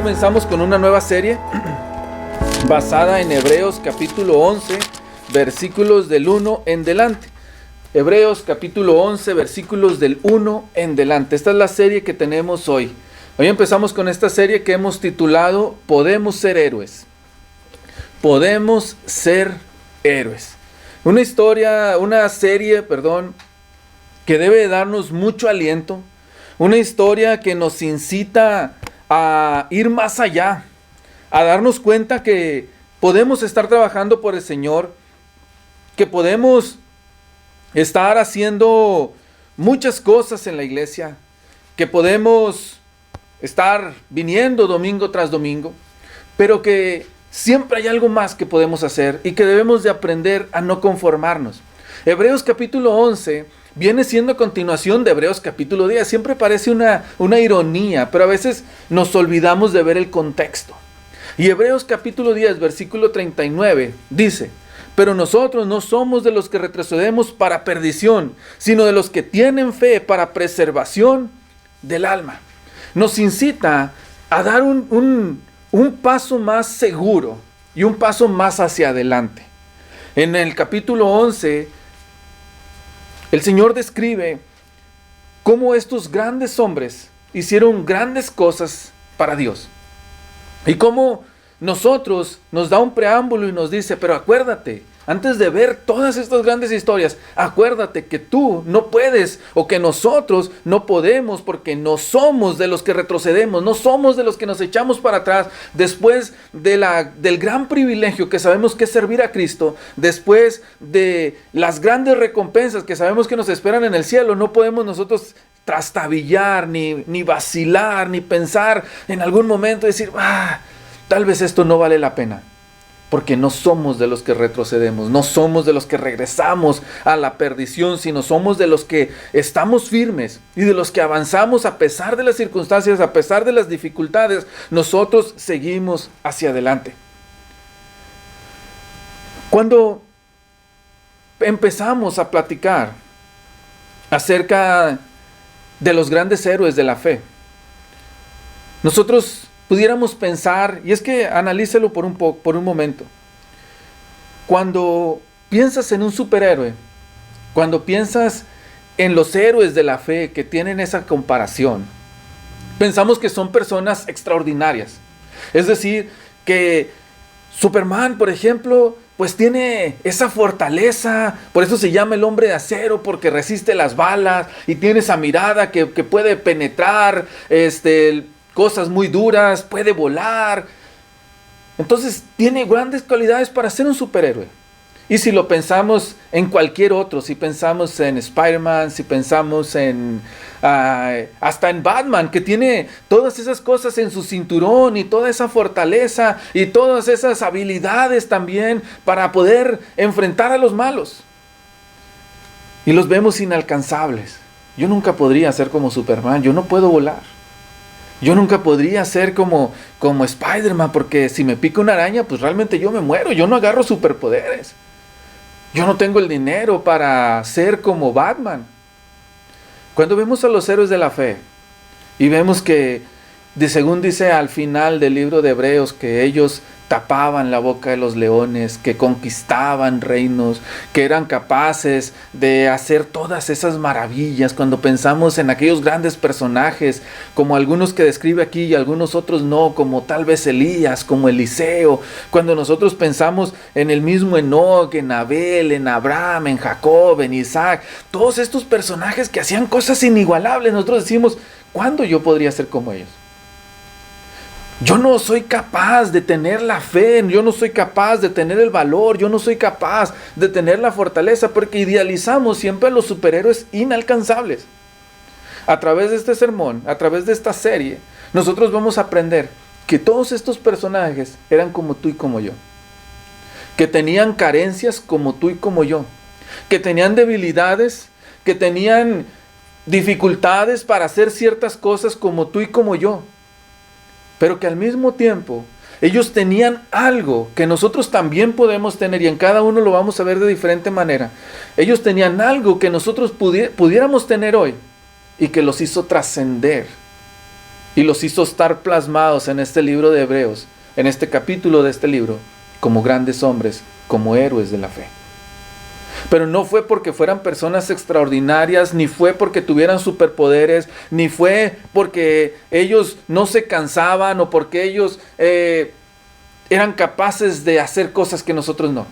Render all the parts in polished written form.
comenzamos con una nueva serie basada en Hebreos capítulo 11, versículos del 1 en delante. Hebreos capítulo 11, versículos del 1 en delante. Esta es la serie que tenemos hoy. Hoy empezamos con esta serie que hemos titulado Podemos ser héroes. Podemos ser héroes. Una serie, que debe darnos mucho aliento. Una historia que nos incita a ir más allá, a darnos cuenta que podemos estar trabajando por el Señor, que podemos estar haciendo muchas cosas en la iglesia, que podemos estar viniendo domingo tras domingo, pero que siempre hay algo más que podemos hacer y que debemos de aprender a no conformarnos. Hebreos capítulo 11 viene siendo continuación de Hebreos capítulo 10. Siempre parece una ironía, pero a veces nos olvidamos de ver el contexto. Y Hebreos capítulo 10, versículo 39, dice: pero nosotros no somos de los que retrocedemos para perdición, sino de los que tienen fe para preservación del alma. Nos incita a dar un paso más seguro y un paso más hacia adelante. En el capítulo 11, el Señor describe cómo estos grandes hombres hicieron grandes cosas para Dios. Y cómo nosotros nos da un preámbulo y nos dice: pero acuérdate, antes de ver todas estas grandes historias, acuérdate que tú no puedes, o que nosotros no podemos, porque no somos de los que retrocedemos, no somos de los que nos echamos para atrás después del gran privilegio que sabemos que es servir a Cristo, después de las grandes recompensas que sabemos que nos esperan en el cielo. No podemos nosotros trastabillar, ni vacilar, ni pensar en algún momento y decir: tal vez esto no vale la pena. Porque no somos de los que retrocedemos, no somos de los que regresamos a la perdición, sino somos de los que estamos firmes y de los que avanzamos a pesar de las circunstancias, a pesar de las dificultades. Nosotros seguimos hacia adelante. Cuando empezamos a platicar acerca de los grandes héroes de la fe, nosotros pudiéramos pensar, y es que analícelo por un momento. Cuando piensas en un superhéroe, cuando piensas en los héroes de la fe que tienen esa comparación, pensamos que son personas extraordinarias. Es decir, que Superman, por ejemplo, pues tiene esa fortaleza, por eso se llama el hombre de acero, porque resiste las balas y tiene esa mirada que puede penetrar cosas muy duras, puede volar. Entonces tiene grandes cualidades para ser un superhéroe. Y si lo pensamos en cualquier otro, si pensamos en Spider-Man, si pensamos hasta en Batman, que tiene todas esas cosas en su cinturón y toda esa fortaleza y todas esas habilidades también para poder enfrentar a los malos. Y los vemos inalcanzables. Yo nunca podría ser como Superman, yo no puedo volar. Yo nunca podría ser como Spider-Man, porque si me pica una araña, pues realmente yo me muero. Yo no agarro superpoderes. Yo no tengo el dinero para ser como Batman. Cuando vemos a los héroes de la fe y vemos que, según dice al final del libro de Hebreos, que ellos tapaban la boca de los leones, que conquistaban reinos, que eran capaces de hacer todas esas maravillas. Cuando pensamos en aquellos grandes personajes, como algunos que describe aquí y algunos otros no, como tal vez Elías, como Eliseo, cuando nosotros pensamos en el mismo Enoc, en Abel, en Abraham, en Jacob, en Isaac, todos estos personajes que hacían cosas inigualables, nosotros decimos: ¿cuándo yo podría ser como ellos? Yo no soy capaz de tener la fe, yo no soy capaz de tener el valor, yo no soy capaz de tener la fortaleza, porque idealizamos siempre a los superhéroes inalcanzables. A través de este sermón, a través de esta serie, nosotros vamos a aprender que todos estos personajes eran como tú y como yo, que tenían carencias como tú y como yo, que tenían debilidades, que tenían dificultades para hacer ciertas cosas como tú y como yo. Pero que al mismo tiempo ellos tenían algo que nosotros también podemos tener, y en cada uno lo vamos a ver de diferente manera. Ellos tenían algo que nosotros pudiéramos tener hoy y que los hizo trascender y los hizo estar plasmados en este libro de Hebreos, en este capítulo de este libro, como grandes hombres, como héroes de la fe. Pero no fue porque fueran personas extraordinarias, ni fue porque tuvieran superpoderes, ni fue porque ellos no se cansaban o porque ellos eran capaces de hacer cosas que nosotros no.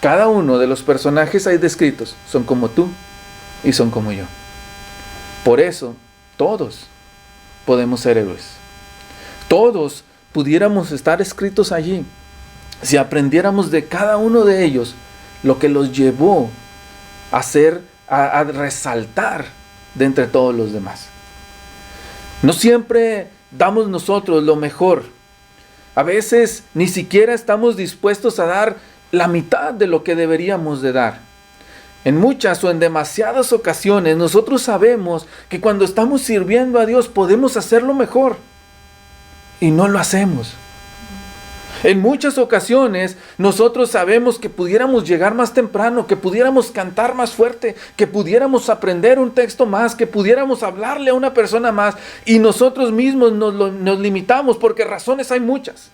Cada uno de los personajes ahí descritos son como tú y son como yo. Por eso, todos podemos ser héroes. Todos pudiéramos estar escritos allí si aprendiéramos de cada uno de ellos lo que los llevó a resaltar de entre todos los demás. No siempre damos nosotros lo mejor. A veces ni siquiera estamos dispuestos a dar la mitad de lo que deberíamos de dar. En muchas o en demasiadas ocasiones nosotros sabemos que cuando estamos sirviendo a Dios podemos hacerlo mejor y no lo hacemos. En muchas ocasiones nosotros sabemos que pudiéramos llegar más temprano, que pudiéramos cantar más fuerte, que pudiéramos aprender un texto más, que pudiéramos hablarle a una persona más, y nosotros mismos nos limitamos porque razones hay muchas.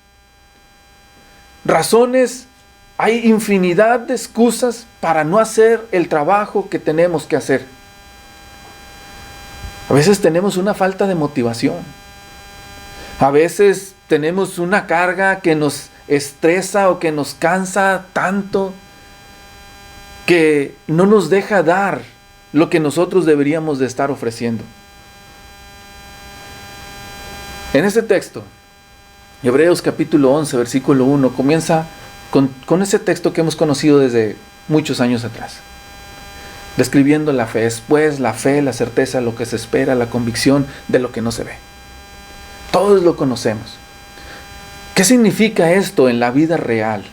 Razones, hay infinidad de excusas para no hacer el trabajo que tenemos que hacer. A veces tenemos una falta de motivación. A veces tenemos una carga que nos estresa o que nos cansa tanto que no nos deja dar lo que nosotros deberíamos de estar ofreciendo. En este texto, Hebreos capítulo 11, versículo 1, comienza con ese texto que hemos conocido desde muchos años atrás. Describiendo la fe, es pues la fe, la certeza, lo que se espera, la convicción de lo que no se ve. Todos lo conocemos. ¿Qué significa esto en la vida real?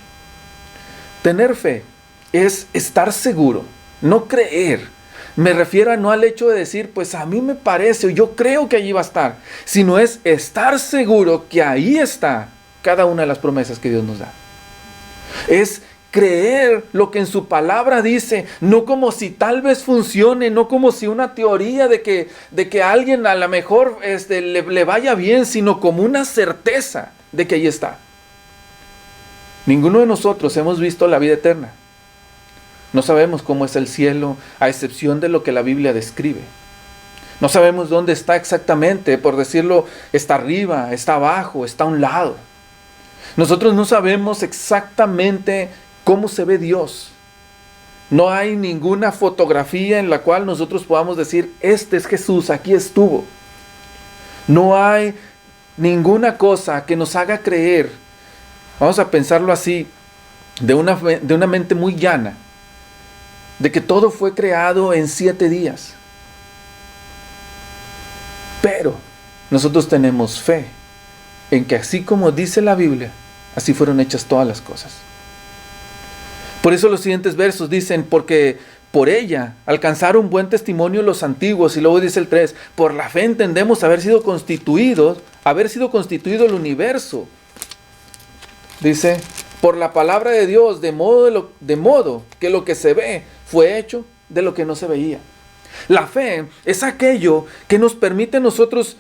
Tener fe es estar seguro, no creer. Me refiero no al hecho de decir, pues a mí me parece, o yo creo que allí va a estar, sino es estar seguro que ahí está cada una de las promesas que Dios nos da. Es creer lo que en su palabra dice, no como si tal vez funcione, no como si una teoría de que a alguien a lo mejor le vaya bien, sino como una certeza de que ahí está. Ninguno de nosotros hemos visto la vida eterna. No sabemos cómo es el cielo, a excepción de lo que la Biblia describe. No sabemos dónde está exactamente, por decirlo, está arriba, está abajo, está a un lado. Nosotros no sabemos exactamente cómo se ve Dios. No hay ninguna fotografía en la cual nosotros podamos decir, este es Jesús, aquí estuvo. No hay ninguna cosa que nos haga creer, vamos a pensarlo así, de una mente muy llana, de que todo fue creado en 7 días. Pero nosotros tenemos fe en que así como dice la Biblia, así fueron hechas todas las cosas. Por eso los siguientes versos dicen, porque por ella alcanzaron buen testimonio los antiguos, y luego dice el 3, por la fe entendemos haber sido constituido el universo. Dice, por la palabra de Dios, de modo que lo que se ve fue hecho de lo que no se veía. La fe es aquello que nos permite a nosotros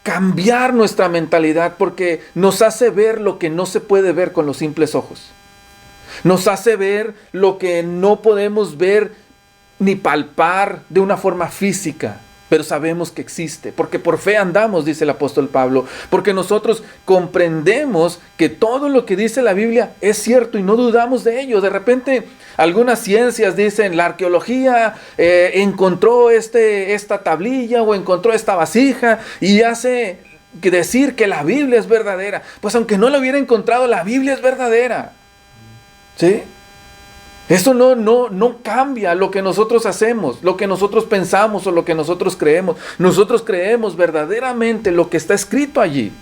cambiar nuestra mentalidad, porque nos hace ver lo que no se puede ver con los simples ojos. Nos hace ver lo que no podemos ver ni palpar de una forma física, pero sabemos que existe, porque por fe andamos, dice el apóstol Pablo, porque nosotros comprendemos que todo lo que dice la Biblia es cierto y no dudamos de ello. De repente, algunas ciencias dicen, la arqueología encontró esta tablilla o encontró esta vasija y hace decir que la Biblia es verdadera. Pues aunque no la hubiera encontrado, la Biblia es verdadera. ¿Sí? Eso no cambia lo que nosotros hacemos, lo que nosotros pensamos o lo que nosotros creemos. Nosotros creemos verdaderamente lo que está escrito allí.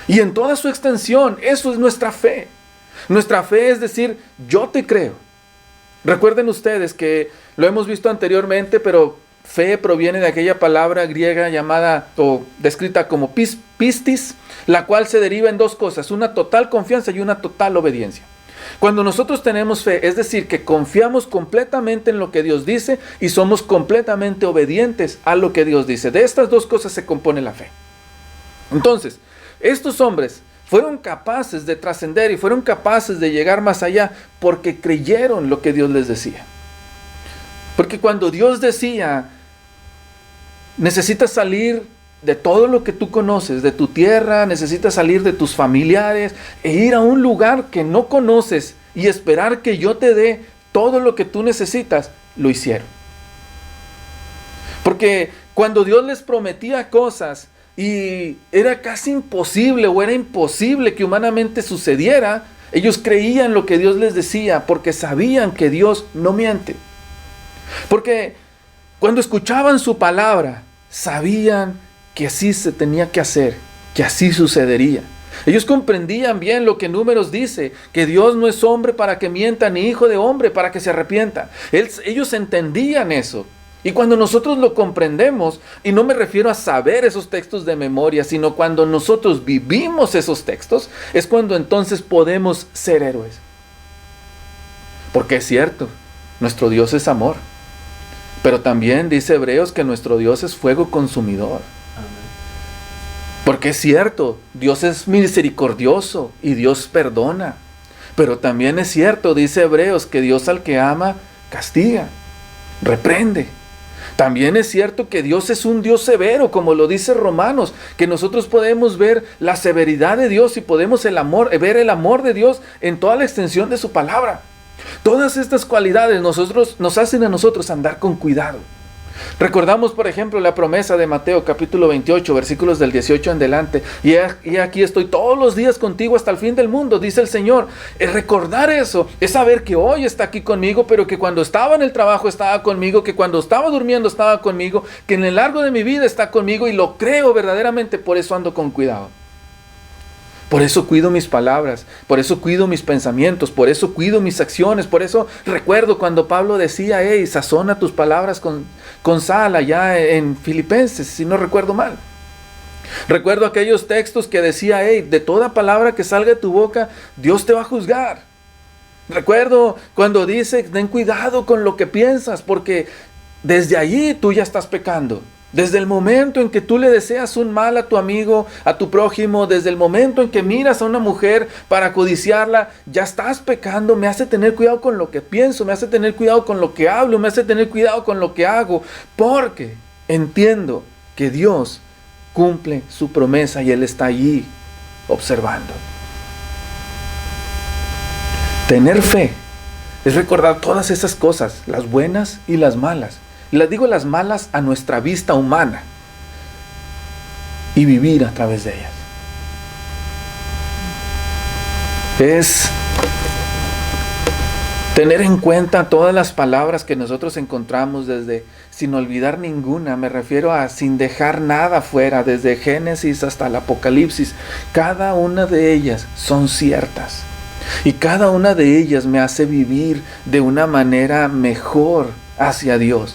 Y en toda su extensión, eso es nuestra fe. Nuestra fe es decir, yo te creo. Recuerden ustedes que lo hemos visto anteriormente, pero fe proviene de aquella palabra griega llamada o descrita como pistis, la cual se deriva en 2 cosas, una total confianza y una total obediencia. Cuando nosotros tenemos fe, es decir, que confiamos completamente en lo que Dios dice y somos completamente obedientes a lo que Dios dice. De estas 2 cosas se compone la fe. Entonces, estos hombres fueron capaces de trascender y fueron capaces de llegar más allá porque creyeron lo que Dios les decía. Porque cuando Dios decía, necesitas salir de todo lo que tú conoces, de tu tierra, necesitas salir de tus familiares e ir a un lugar que no conoces y esperar que yo te dé todo lo que tú necesitas, lo hicieron. Porque cuando Dios les prometía cosas y era casi imposible o era imposible que humanamente sucediera, ellos creían lo que Dios les decía porque sabían que Dios no miente. Porque cuando escuchaban su palabra, sabían que así se tenía que hacer, que así sucedería. Ellos comprendían bien lo que Números dice, que Dios no es hombre para que mienta, ni hijo de hombre para que se arrepienta. Ellos entendían eso. Y cuando nosotros lo comprendemos, y no me refiero a saber esos textos de memoria, sino cuando nosotros vivimos esos textos, es cuando entonces podemos ser héroes. Porque es cierto, nuestro Dios es amor. Pero también dice Hebreos que nuestro Dios es fuego consumidor. Porque es cierto, Dios es misericordioso y Dios perdona. Pero también es cierto, dice Hebreos, que Dios al que ama, castiga, reprende. También es cierto que Dios es un Dios severo, como lo dice Romanos, que nosotros podemos ver la severidad de Dios y podemos ver el amor de Dios en toda la extensión de su palabra. Todas estas cualidades nos hacen a nosotros andar con cuidado. Recordamos, por ejemplo, la promesa de Mateo capítulo 28, versículos del 18 en adelante. Y aquí estoy todos los días contigo hasta el fin del mundo, dice el Señor. Recordar eso es saber que hoy está aquí conmigo, pero que cuando estaba en el trabajo estaba conmigo, que cuando estaba durmiendo estaba conmigo, que en el largo de mi vida está conmigo y lo creo verdaderamente, por eso ando con cuidado. Por eso cuido mis palabras, por eso cuido mis pensamientos, por eso cuido mis acciones, por eso recuerdo cuando Pablo decía, hey, sazona tus palabras con sal allá en Filipenses, si no recuerdo mal. Recuerdo aquellos textos que decía, hey, de toda palabra que salga de tu boca, Dios te va a juzgar. Recuerdo cuando dice, ten cuidado con lo que piensas, porque desde allí tú ya estás pecando. Desde el momento en que tú le deseas un mal a tu amigo, a tu prójimo, desde el momento en que miras a una mujer para codiciarla, ya estás pecando. Me hace tener cuidado con lo que pienso, me hace tener cuidado con lo que hablo, me hace tener cuidado con lo que hago, porque entiendo que Dios cumple su promesa y Él está allí observando. Tener fe es recordar todas esas cosas, las buenas y las malas. Les digo las malas a nuestra vista humana y vivir a través de ellas. Es tener en cuenta todas las palabras que nosotros encontramos desde sin olvidar ninguna, me refiero a sin dejar nada fuera, desde Génesis hasta el Apocalipsis. Cada una de ellas son ciertas y cada una de ellas me hace vivir de una manera mejor hacia Dios.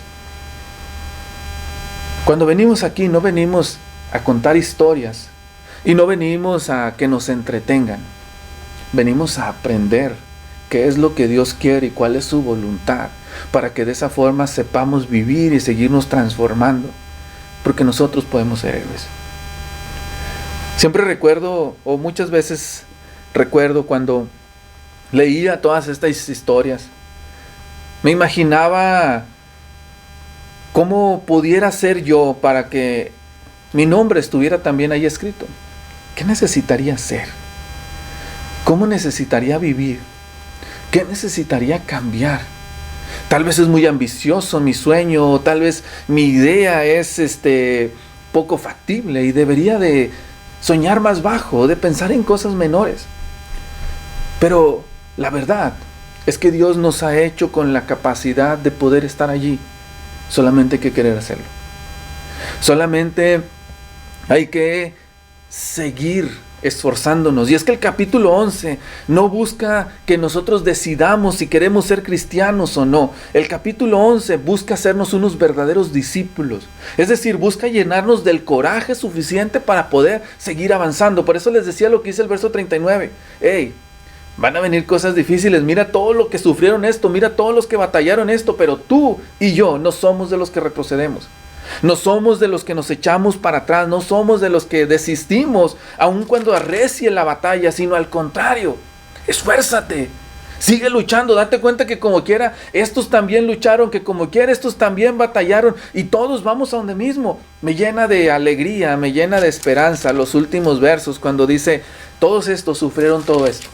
Cuando venimos aquí no venimos a contar historias y no venimos a que nos entretengan. Venimos a aprender qué es lo que Dios quiere y cuál es su voluntad, para que de esa forma sepamos vivir y seguirnos transformando, porque nosotros podemos ser héroes. Siempre recuerdo, o muchas veces recuerdo cuando leía todas estas historias, me imaginaba ¿cómo pudiera ser yo para que mi nombre estuviera también ahí escrito? ¿Qué necesitaría hacer? ¿Cómo necesitaría vivir? ¿Qué necesitaría cambiar? Tal vez es muy ambicioso mi sueño, o tal vez mi idea es poco factible y debería de soñar más bajo, de pensar en cosas menores. Pero la verdad es que Dios nos ha hecho con la capacidad de poder estar allí. Solamente hay que querer hacerlo. Solamente hay que seguir esforzándonos. Y es que el capítulo 11 no busca que nosotros decidamos si queremos ser cristianos o no. El capítulo 11 busca hacernos unos verdaderos discípulos. Es decir, busca llenarnos del coraje suficiente para poder seguir avanzando. Por eso les decía lo que dice el verso 39. Hey, van a venir cosas difíciles, mira todo lo que sufrieron esto, mira todos los que batallaron esto, pero tú y yo no somos de los que retrocedemos. No somos de los que nos echamos para atrás, no somos de los que desistimos, aun cuando arrecie la batalla, sino al contrario, esfuérzate, sigue luchando, date cuenta que como quiera, estos también lucharon, que como quiera, estos también batallaron, y todos vamos a donde mismo. Me llena de alegría, me llena de esperanza los últimos versos, cuando dice, todos estos sufrieron todo esto.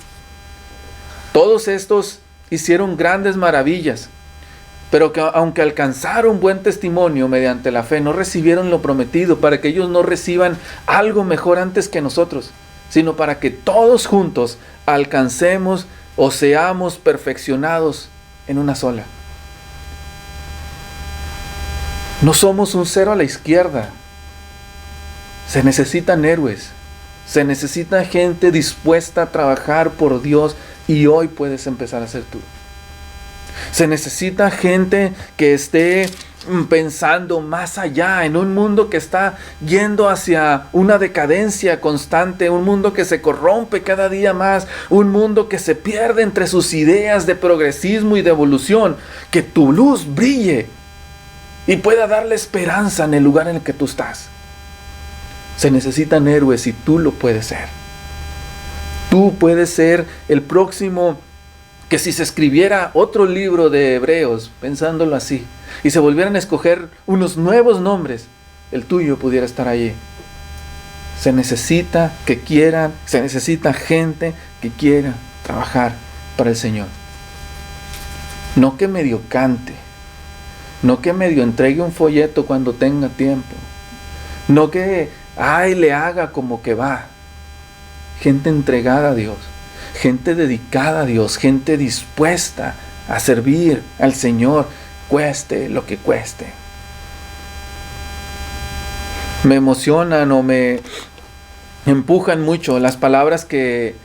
Todos estos hicieron grandes maravillas, pero que aunque alcanzaron buen testimonio mediante la fe, no recibieron lo prometido, para que ellos no reciban algo mejor antes que nosotros, sino para que todos juntos alcancemos o seamos perfeccionados en una sola. No somos un cero a la izquierda. Se necesitan héroes, se necesita gente dispuesta a trabajar por Dios, y hoy puedes empezar a ser tú. Se necesita gente que esté pensando más allá, en un mundo que está yendo hacia una decadencia constante, un mundo que se corrompe cada día más, un mundo que se pierde entre sus ideas de progresismo y de evolución. Que tu luz brille y pueda darle esperanza en el lugar en el que tú estás. Se necesitan héroes y tú lo puedes ser. Tú puedes ser el próximo, que si se escribiera otro libro de Hebreos, pensándolo así, y se volvieran a escoger unos nuevos nombres, el tuyo pudiera estar allí. Se necesita que quieran, se necesita gente que quiera trabajar para el Señor. No que medio cante, no que medio entregue un folleto cuando tenga tiempo, no que le haga como que va. Gente entregada a Dios, gente dedicada a Dios, gente dispuesta a servir al Señor, cueste lo que cueste. Me emocionan o me empujan mucho las palabras que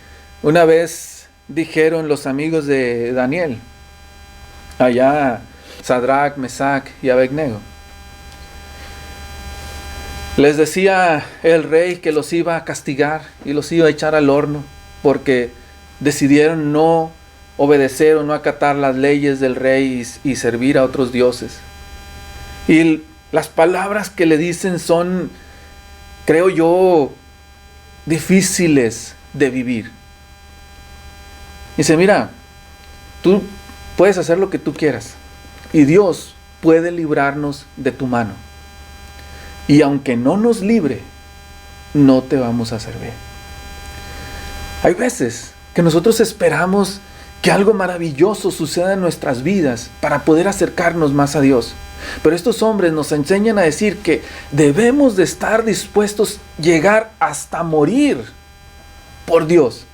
una vez dijeron los amigos de Daniel, allá Sadrach, Mesach y Abednego. Les decía el rey que los iba a castigar y los iba a echar al horno porque decidieron no obedecer o no acatar las leyes del rey y servir a otros dioses. Y las palabras que le dicen son, creo yo, difíciles de vivir. Dice, mira, tú puedes hacer lo que tú quieras y Dios puede librarnos de tu mano. Y aunque no nos libre, no te vamos a servir. Hay veces que nosotros esperamos que algo maravilloso suceda en nuestras vidas para poder acercarnos más a Dios. Pero estos hombres nos enseñan a decir que debemos de estar dispuestos a llegar hasta morir por Dios.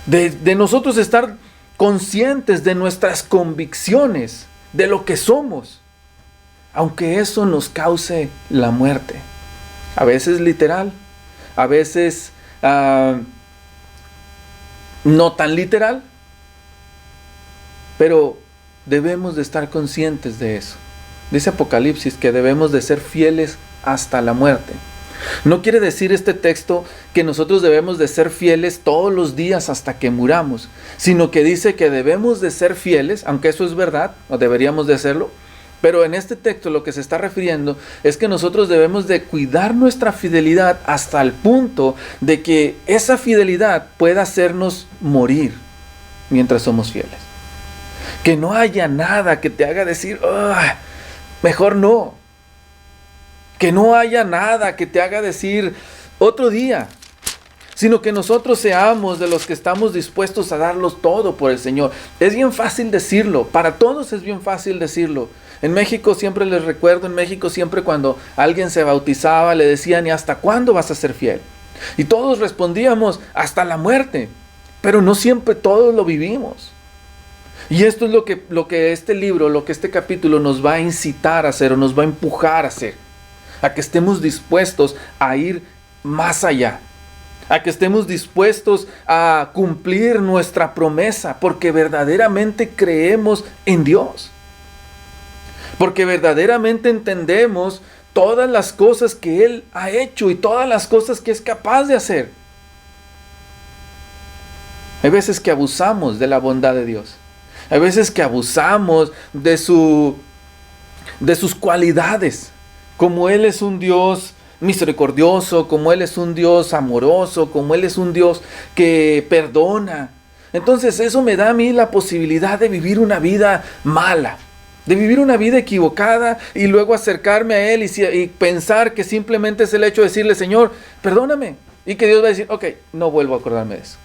De nosotros estar conscientes de nuestras convicciones, de lo que somos, aunque eso nos cause la muerte. A veces literal, a veces no tan literal, pero debemos de estar conscientes de eso. Dice Apocalipsis que debemos de ser fieles hasta la muerte. No quiere decir este texto que nosotros debemos de ser fieles todos los días hasta que muramos, sino que dice que debemos de ser fieles, aunque eso es verdad, o deberíamos de hacerlo, pero en este texto lo que se está refiriendo es que nosotros debemos de cuidar nuestra fidelidad hasta el punto de que esa fidelidad pueda hacernos morir mientras somos fieles. Que no haya nada que te haga decir, mejor no. Que no haya nada que te haga decir otro día, sino que nosotros seamos de los que estamos dispuestos a darlos todo por el Señor. Es bien fácil decirlo, para todos es bien fácil decirlo. En México siempre les recuerdo, siempre cuando alguien se bautizaba le decían, ¿y hasta cuándo vas a ser fiel? Y todos respondíamos, hasta la muerte, pero no siempre todos lo vivimos. Y esto es lo que este libro, lo que este capítulo nos va a incitar a hacer o nos va a empujar a hacer. A que estemos dispuestos a ir más allá. A que estemos dispuestos a cumplir nuestra promesa porque verdaderamente creemos en Dios. Porque verdaderamente entendemos todas las cosas que Él ha hecho y todas las cosas que es capaz de hacer. Hay veces que abusamos de la bondad de Dios. Hay veces que abusamos de su de sus cualidades, como Él es un Dios misericordioso, como Él es un Dios amoroso, como Él es un Dios que perdona. Entonces eso me da a mí la posibilidad de vivir una vida mala, de vivir una vida equivocada y luego acercarme a Él y pensar que simplemente es el hecho de decirle, Señor, perdóname. Y que Dios va a decir, ok, no vuelvo a acordarme de eso.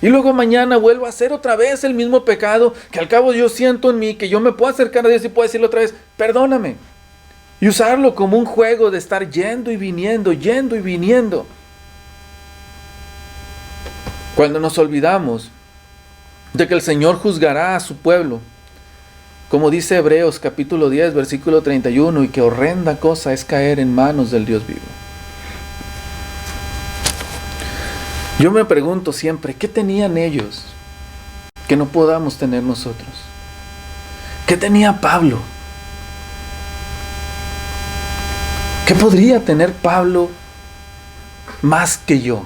Y luego mañana vuelvo a hacer otra vez el mismo pecado que al cabo yo siento en mí, que yo me puedo acercar a Dios y puedo decirle otra vez, perdóname. Y usarlo como un juego de estar yendo y viniendo, yendo y viniendo. Cuando nos olvidamos de que el Señor juzgará a su pueblo, como dice Hebreos capítulo 10, versículo 31, y que horrenda cosa es caer en manos del Dios vivo. Yo me pregunto siempre, ¿qué tenían ellos que no podamos tener nosotros? ¿Qué tenía Pablo? ¿Qué podría tener Pablo más que yo?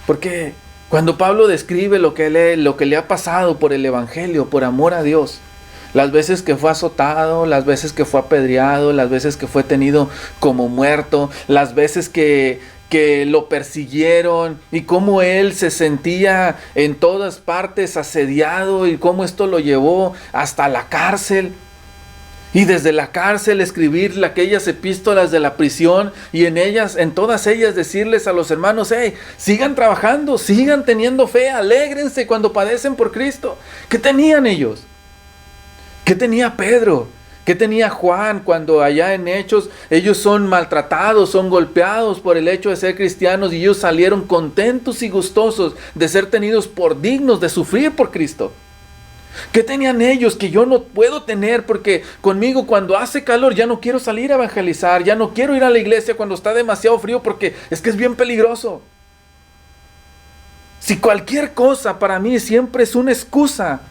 Porque cuando Pablo describe lo que le ha pasado por el Evangelio, por amor a Dios, las veces que fue azotado, las veces que fue apedreado, las veces que fue tenido como muerto, las veces que lo persiguieron y cómo él se sentía en todas partes asediado y cómo esto lo llevó hasta la cárcel. Y desde la cárcel escribir aquellas epístolas de la prisión y en todas ellas decirles a los hermanos, hey, sigan trabajando, sigan teniendo fe, alégrense cuando padecen por Cristo. ¿Qué tenían ellos? ¿Qué tenía Pedro? ¿Qué tenía Juan cuando allá en Hechos ellos son maltratados, son golpeados por el hecho de ser cristianos y ellos salieron contentos y gustosos de ser tenidos por dignos de sufrir por Cristo? ¿Qué tenían ellos que yo no puedo tener? Porque conmigo cuando hace calor ya no quiero salir a evangelizar, ya no quiero ir a la iglesia cuando está demasiado frío porque es que es bien peligroso. Si cualquier cosa para mí siempre es una excusa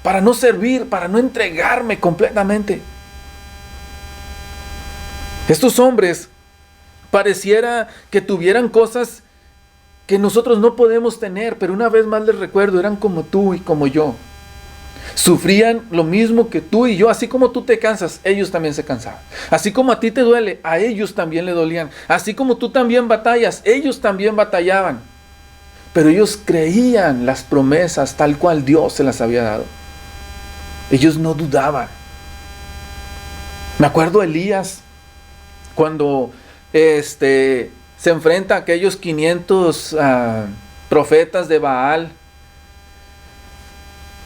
para no servir, para no entregarme completamente. Estos hombres pareciera que tuvieran cosas que nosotros no podemos tener, pero una vez más les recuerdo, eran como tú y como yo. Sufrían lo mismo que tú y yo, así como tú te cansas, ellos también se cansaban. Así como a ti te duele, a ellos también le dolían. Así como tú también batallas, ellos también batallaban. Pero ellos creían las promesas tal cual Dios se las había dado. Ellos no dudaban. Me acuerdo de Elías cuando se enfrenta a aquellos 500 profetas de Baal.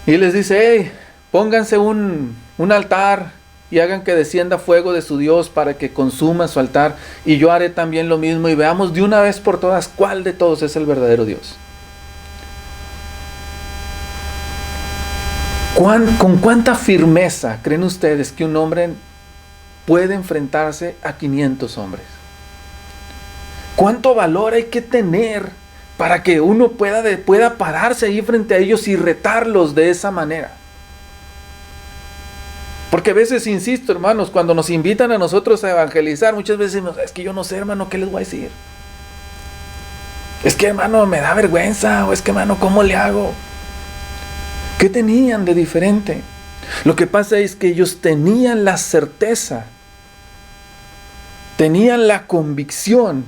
Y les dice, hey, pónganse un altar y hagan que descienda fuego de su Dios para que consuma su altar. Y yo haré también lo mismo y veamos de una vez por todas cuál de todos es el verdadero Dios. ¿Con cuánta firmeza creen ustedes que un hombre puede enfrentarse a 500 hombres? ¿Cuánto valor hay que tener para que uno pueda pararse ahí frente a ellos y retarlos de esa manera? Porque a veces, insisto, hermanos, cuando nos invitan a nosotros a evangelizar, muchas veces decimos, es que yo no sé, hermano, ¿qué les voy a decir? Es que, hermano, me da vergüenza, o es que, hermano, ¿cómo le hago? ¿Qué tenían de diferente? Lo que pasa es que ellos tenían la certeza, tenían la convicción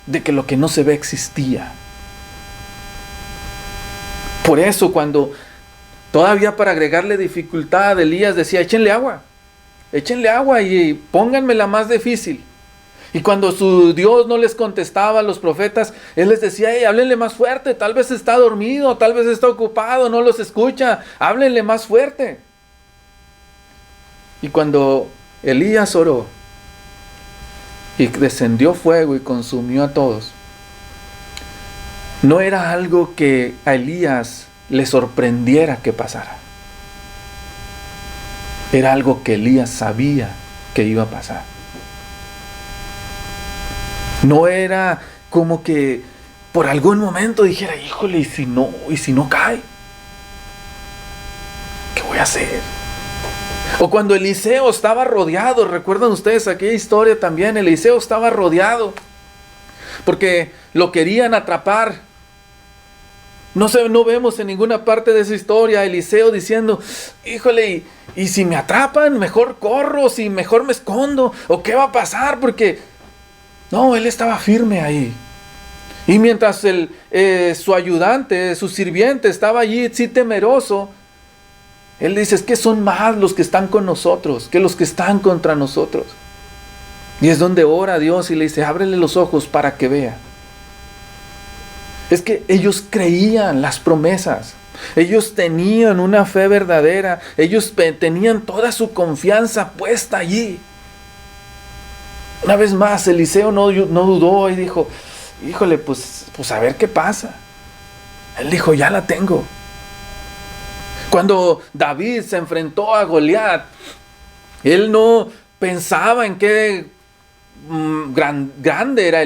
de que lo que no se ve existía. Por eso cuando todavía para agregarle dificultad, Elías decía, échenle agua y pónganmela más difícil. Y cuando su Dios no les contestaba a los profetas, él les decía, hey, háblenle más fuerte, tal vez está dormido, tal vez está ocupado, no los escucha, háblenle más fuerte. Y cuando Elías oró y descendió fuego y consumió a todos, no era algo que a Elías le sorprendiera que pasara. Era algo que Elías sabía que iba a pasar. No era como que por algún momento dijera, híjole, ¿y si no cae? ¿Qué voy a hacer? O cuando Eliseo estaba rodeado, ¿recuerdan ustedes aquella historia también? Eliseo estaba rodeado porque lo querían atrapar. No vemos en ninguna parte de esa historia a Eliseo diciendo, híjole, y si me atrapan, mejor corro, si mejor me escondo, o qué va a pasar, porque no, él estaba firme ahí. Y mientras su ayudante, su sirviente estaba allí, sí temeroso, él dice, es que son más los que están con nosotros que los que están contra nosotros. Y es donde ora a Dios y le dice, ábrele los ojos para que vea. Es que ellos creían las promesas. Ellos tenían una fe verdadera. Ellos tenían toda su confianza puesta allí. Una vez más, Eliseo no dudó y dijo, híjole, pues a ver qué pasa. Él dijo, ya la tengo. Cuando David se enfrentó a Goliat, él no pensaba en qué grande era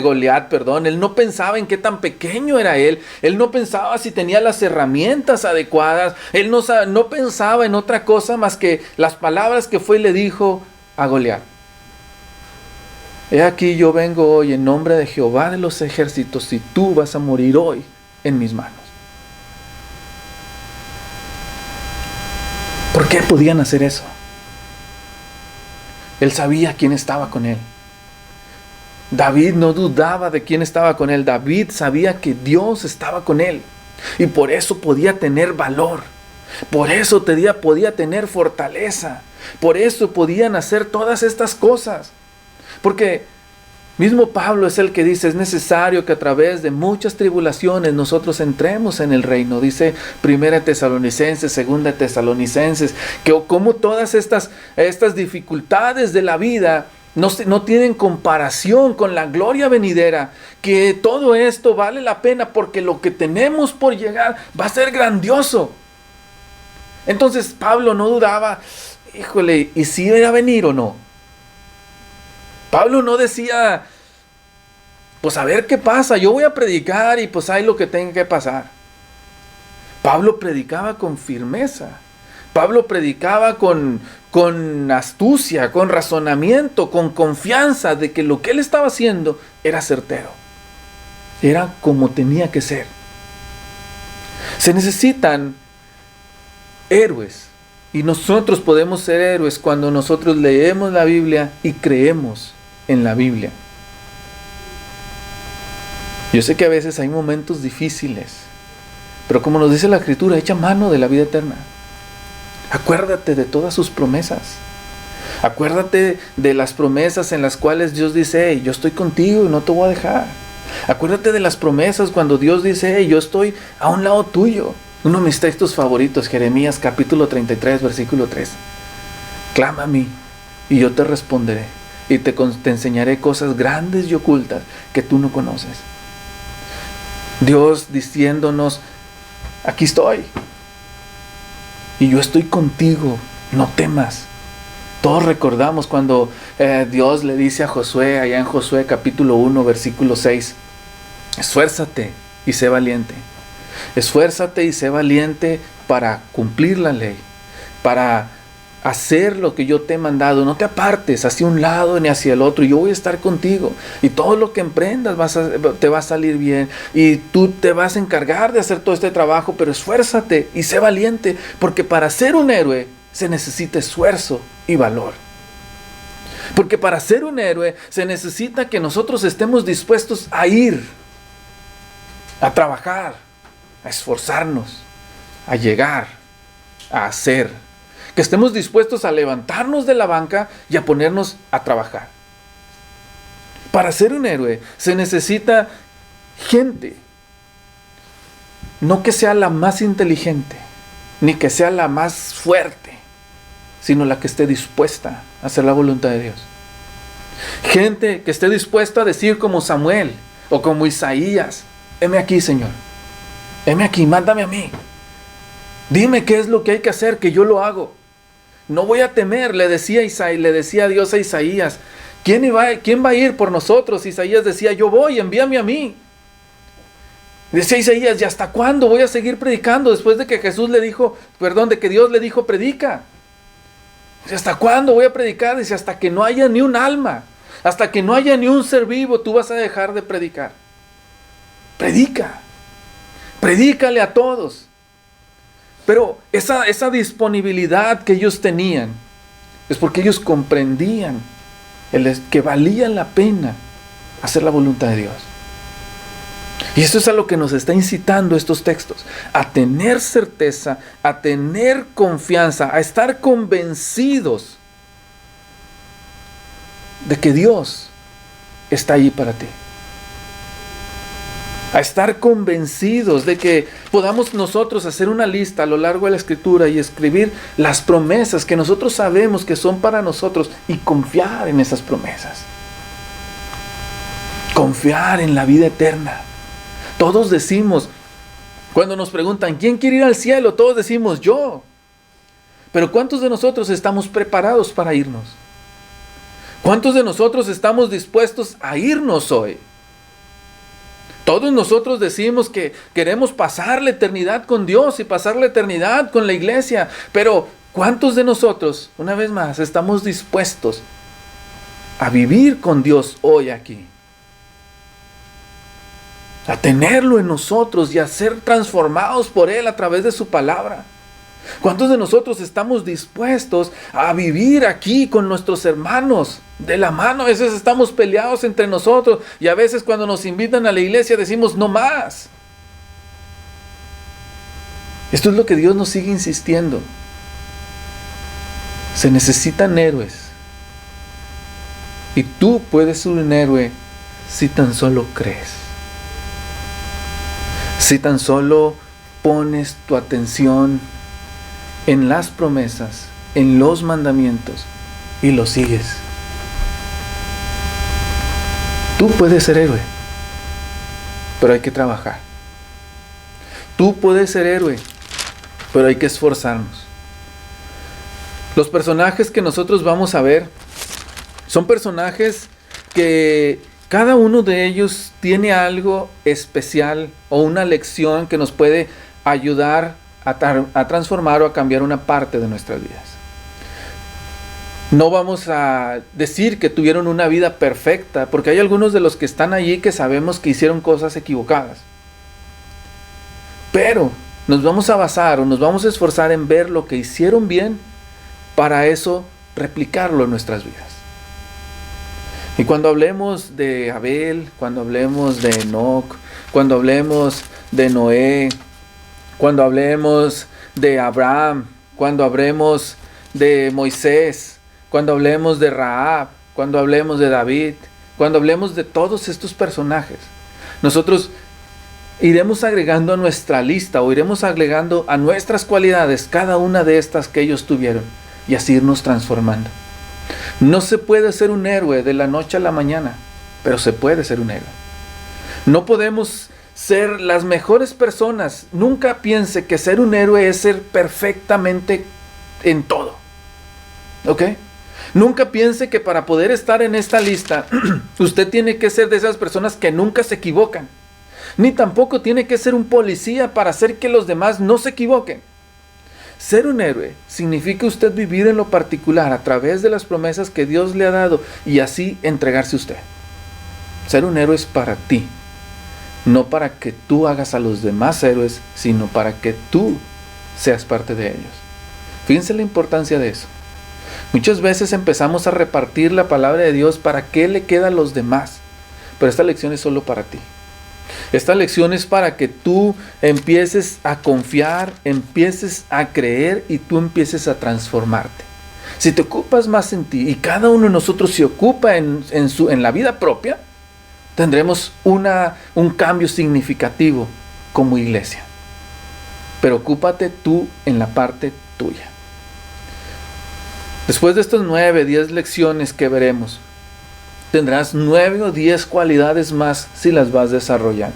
Goliat, perdón. Él no pensaba en qué tan pequeño era él. Él no pensaba si tenía las herramientas adecuadas. Él no pensaba en otra cosa más que las palabras que fue y le dijo a Goliat. He aquí yo vengo hoy en nombre de Jehová de los ejércitos y tú vas a morir hoy en mis manos. ¿Por qué podían hacer eso? Él sabía quién estaba con él. David no dudaba de quién estaba con él. David sabía que Dios estaba con él. Y por eso podía tener valor. Por eso podía tener fortaleza. Por eso podían hacer todas estas cosas. Porque mismo Pablo es el que dice, es necesario que a través de muchas tribulaciones nosotros entremos en el reino. Dice 1 Tesalonicenses, 2 Tesalonicenses, que como todas estas dificultades de la vida no tienen comparación con la gloria venidera, que todo esto vale la pena porque lo que tenemos por llegar va a ser grandioso. Entonces Pablo no dudaba, híjole, ¿y si iba a venir o no? Pablo no decía, pues a ver qué pasa, yo voy a predicar y pues hay lo que tenga que pasar. Pablo predicaba con firmeza. Pablo predicaba con astucia, con razonamiento, con confianza de que lo que él estaba haciendo era certero. Era como tenía que ser. Se necesitan héroes. Y nosotros podemos ser héroes cuando nosotros leemos la Biblia y creemos en la Biblia. Yo sé que a veces hay momentos difíciles, pero como nos dice la Escritura, echa mano de la vida eterna. Acuérdate de todas sus promesas. Acuérdate de las promesas en las cuales Dios dice, hey, yo estoy contigo y no te voy a dejar. Acuérdate de las promesas cuando Dios dice, hey, yo estoy a un lado tuyo. Uno de mis textos favoritos, Jeremías capítulo 33, versículo 3. Clama a mí y yo te responderé y te enseñaré cosas grandes y ocultas que tú no conoces. Dios diciéndonos, aquí estoy y yo estoy contigo, no temas. Todos recordamos cuando Dios le dice a Josué, allá en Josué capítulo 1, versículo 6, esfuérzate y sé valiente. Esfuérzate y sé valiente para cumplir la ley, para hacer lo que yo te he mandado. No te apartes hacia un lado ni hacia el otro. Yo voy a estar contigo. Y todo lo que emprendas te va a salir bien. Y tú te vas a encargar de hacer todo este trabajo. Pero esfuérzate y sé valiente. Porque para ser un héroe se necesita esfuerzo y valor. Porque para ser un héroe se necesita que nosotros estemos dispuestos a ir, a trabajar, a esforzarnos, a llegar, a hacer. Que estemos dispuestos a levantarnos de la banca y a ponernos a trabajar. Para ser un héroe se necesita gente. No que sea la más inteligente, ni que sea la más fuerte, sino la que esté dispuesta a hacer la voluntad de Dios. Gente que esté dispuesta a decir como Samuel o como Isaías, heme aquí, Señor. Heme aquí, mándame a mí. Dime qué es lo que hay que hacer, que yo lo hago. No voy a temer, le decía Dios a Isaías. ¿Quién va a ir por nosotros? Isaías decía, yo voy, envíame a mí. Decía Isaías, ¿y hasta cuándo voy a seguir predicando? Después de que de que Dios le dijo, predica. Dice, ¿hasta cuándo voy a predicar? Dice, hasta que no haya ni un alma, hasta que no haya ni un ser vivo, tú vas a dejar de predicar. Predica. predícale a todos. Pero esa disponibilidad que ellos tenían es porque ellos comprendían que valía la pena hacer la voluntad de Dios. Y eso es a lo que nos está incitando estos textos, a tener certeza, a tener confianza, a estar convencidos de que Dios está allí para ti. A estar convencidos de que podamos nosotros hacer una lista a lo largo de la Escritura y escribir las promesas que nosotros sabemos que son para nosotros y confiar en esas promesas. Confiar en la vida eterna. Todos decimos, cuando nos preguntan, ¿quién quiere ir al cielo? Todos decimos, yo. Pero ¿cuántos de nosotros estamos preparados para irnos? ¿Cuántos de nosotros estamos dispuestos a irnos hoy? Todos nosotros decimos que queremos pasar la eternidad con Dios y pasar la eternidad con la iglesia. Pero ¿cuántos de nosotros, una vez más, estamos dispuestos a vivir con Dios hoy aquí? A tenerlo en nosotros y a ser transformados por Él a través de su palabra. ¿Cuántos de nosotros estamos dispuestos a vivir aquí con nuestros hermanos de la mano? A veces estamos peleados entre nosotros y a veces cuando nos invitan a la iglesia decimos no más. Esto es lo que Dios nos sigue insistiendo. Se necesitan héroes. Y tú puedes ser un héroe si tan solo crees. Si tan solo pones tu atención en las promesas, en los mandamientos y los sigues. Tú puedes ser héroe, pero hay que trabajar. Tú puedes ser héroe, pero hay que esforzarnos. Los personajes que nosotros vamos a ver son personajes que cada uno de ellos tiene algo especial o una lección que nos puede ayudar a transformar o a cambiar una parte de nuestras vidas. No vamos a decir que tuvieron una vida perfecta, porque hay algunos de los que están allí que sabemos que hicieron cosas equivocadas. Pero nos vamos a basar o nos vamos a esforzar en ver lo que hicieron bien, para eso replicarlo en nuestras vidas. Y cuando hablemos de Abel, cuando hablemos de Enoc, cuando hablemos de Noé, cuando hablemos de Abraham, cuando hablemos de Moisés, cuando hablemos de Rahab, cuando hablemos de David, cuando hablemos de todos estos personajes, nosotros iremos agregando a nuestra lista o iremos agregando a nuestras cualidades cada una de estas que ellos tuvieron y así irnos transformando. No se puede ser un héroe de la noche a la mañana, pero se puede ser un héroe. No podemos ser las mejores personas. Nunca piense que ser un héroe es ser perfectamente en todo. ¿Ok? Nunca piense que para poder estar en esta lista, usted tiene que ser de esas personas que nunca se equivocan. Ni tampoco tiene que ser un policía para hacer que los demás no se equivoquen. Ser un héroe significa usted vivir en lo particular a través de las promesas que Dios le ha dado y así entregarse a usted. Ser un héroe es para ti. No para que tú hagas a los demás héroes, sino para que tú seas parte de ellos. Fíjense la importancia de eso. Muchas veces empezamos a repartir la palabra de Dios para qué le queda a los demás. Pero esta lección es solo para ti. Esta lección es para que tú empieces a confiar, empieces a creer y tú empieces a transformarte. Si te ocupas más en ti y cada uno de nosotros se ocupa en la vida propia, tendremos un cambio significativo como iglesia. Pero ocúpate tú en la parte tuya. Después de estas 9, 10 lecciones que veremos, tendrás 9 o 10 cualidades más si las vas desarrollando.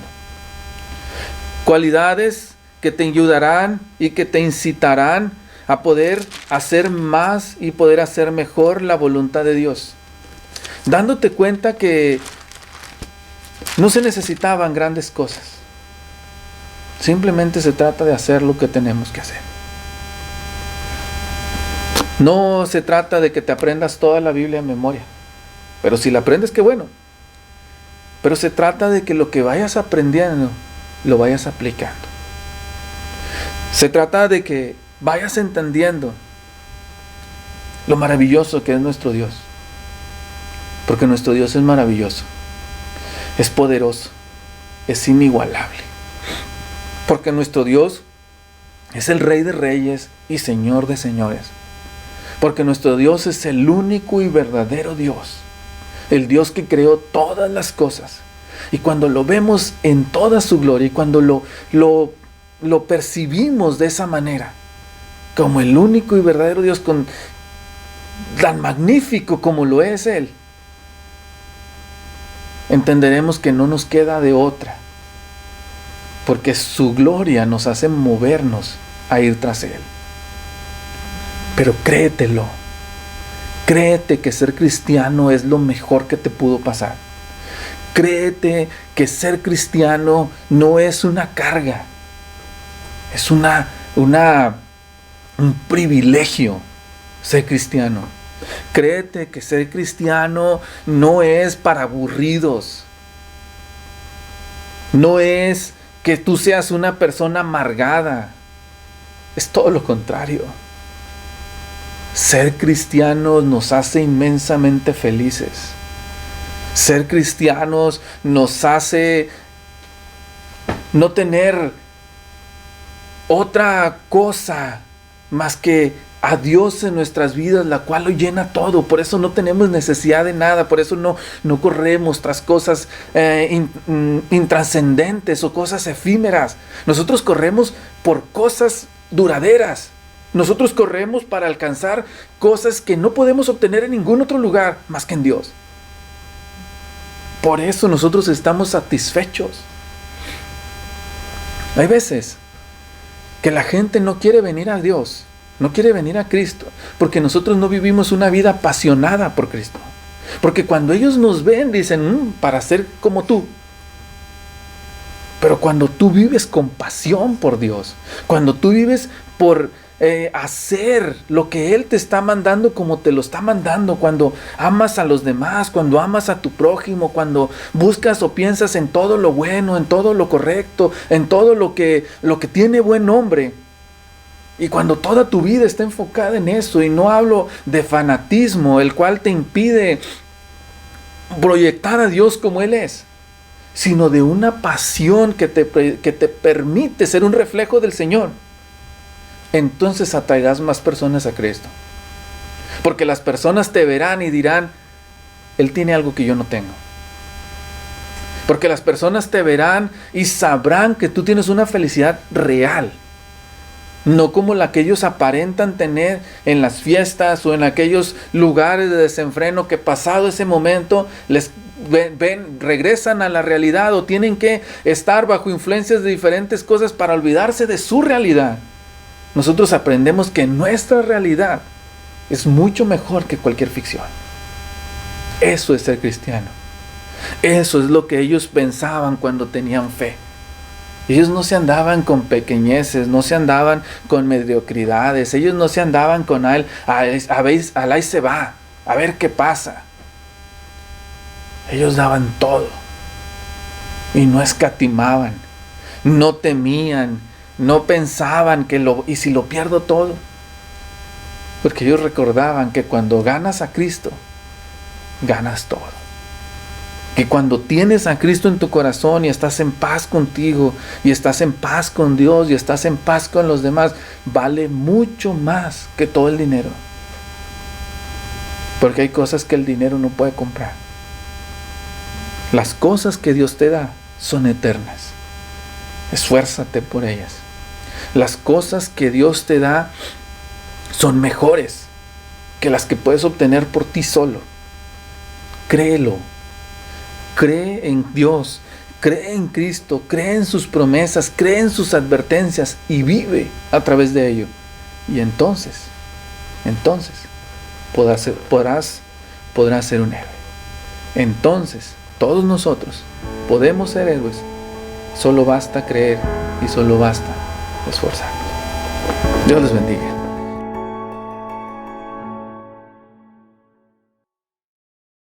Cualidades que te ayudarán y que te incitarán a poder hacer más y poder hacer mejor la voluntad de Dios. Dándote cuenta que no se necesitaban grandes cosas. Simplemente se trata de hacer lo que tenemos que hacer. No se trata de que te aprendas toda la Biblia en memoria. Pero si la aprendes, qué bueno. Pero se trata de que lo que vayas aprendiendo, lo vayas aplicando. Se trata de que vayas entendiendo lo maravilloso que es nuestro Dios. Porque nuestro Dios es maravilloso, es poderoso, es inigualable. Porque nuestro Dios es el Rey de Reyes y Señor de Señores. Porque nuestro Dios es el único y verdadero Dios. El Dios que creó todas las cosas. Y cuando lo vemos en toda su gloria y cuando lo percibimos de esa manera, como el único y verdadero Dios, tan magnífico como lo es Él, entenderemos que no nos queda de otra, porque su gloria nos hace movernos a ir tras Él. Pero créetelo, créete que ser cristiano es lo mejor que te pudo pasar. Créete que ser cristiano no es una carga, es un privilegio ser cristiano. Créete que ser cristiano no es para aburridos. No es que tú seas una persona amargada. Es todo lo contrario. Ser cristianos nos hace inmensamente felices. Ser cristianos nos hace no tener otra cosa más que a Dios en nuestras vidas, la cual lo llena todo. Por eso no tenemos necesidad de nada. Por eso no corremos tras cosas intrascendentes o cosas efímeras. Nosotros corremos por cosas duraderas. Nosotros corremos para alcanzar cosas que no podemos obtener en ningún otro lugar más que en Dios. Por eso nosotros estamos satisfechos. Hay veces que la gente no quiere venir a Dios, no quiere venir a Cristo, porque nosotros no vivimos una vida apasionada por Cristo. Porque cuando ellos nos ven, dicen, para ser como tú. Pero cuando tú vives con pasión por Dios, cuando tú vives por hacer lo que Él te está mandando como te lo está mandando, cuando amas a los demás, cuando amas a tu prójimo, cuando buscas o piensas en todo lo bueno, en todo lo correcto, en todo lo que tiene buen nombre, y cuando toda tu vida está enfocada en eso, y no hablo de fanatismo, el cual te impide proyectar a Dios como Él es, sino de una pasión que te permite ser un reflejo del Señor, entonces atraerás más personas a Cristo. Porque las personas te verán y dirán, Él tiene algo que yo no tengo. Porque las personas te verán y sabrán que tú tienes una felicidad real. No como la que ellos aparentan tener en las fiestas o en aquellos lugares de desenfreno que pasado ese momento regresan a la realidad o tienen que estar bajo influencias de diferentes cosas para olvidarse de su realidad. Nosotros aprendemos que nuestra realidad es mucho mejor que cualquier ficción. Eso es ser cristiano. Eso es lo que ellos pensaban cuando tenían fe. Ellos no se andaban con pequeñeces, no se andaban con mediocridades, ellos no se andaban con ahí se va, a ver qué pasa. Ellos daban todo y no escatimaban, no temían, no pensaban y si lo pierdo todo. Porque ellos recordaban que cuando ganas a Cristo, ganas todo. Que cuando tienes a Cristo en tu corazón y estás en paz contigo, y estás en paz con Dios, y estás en paz con los demás, vale mucho más que todo el dinero. Porque hay cosas que el dinero no puede comprar. Las cosas que Dios te da son eternas. Esfuérzate por ellas. Las cosas que Dios te da son mejores que las que puedes obtener por ti solo. Créelo. Cree en Dios, cree en Cristo, cree en sus promesas, cree en sus advertencias y vive a través de ello. Y entonces podrás ser un héroe. Entonces, todos nosotros podemos ser héroes. Solo basta creer y solo basta esforzarnos. Dios les bendiga.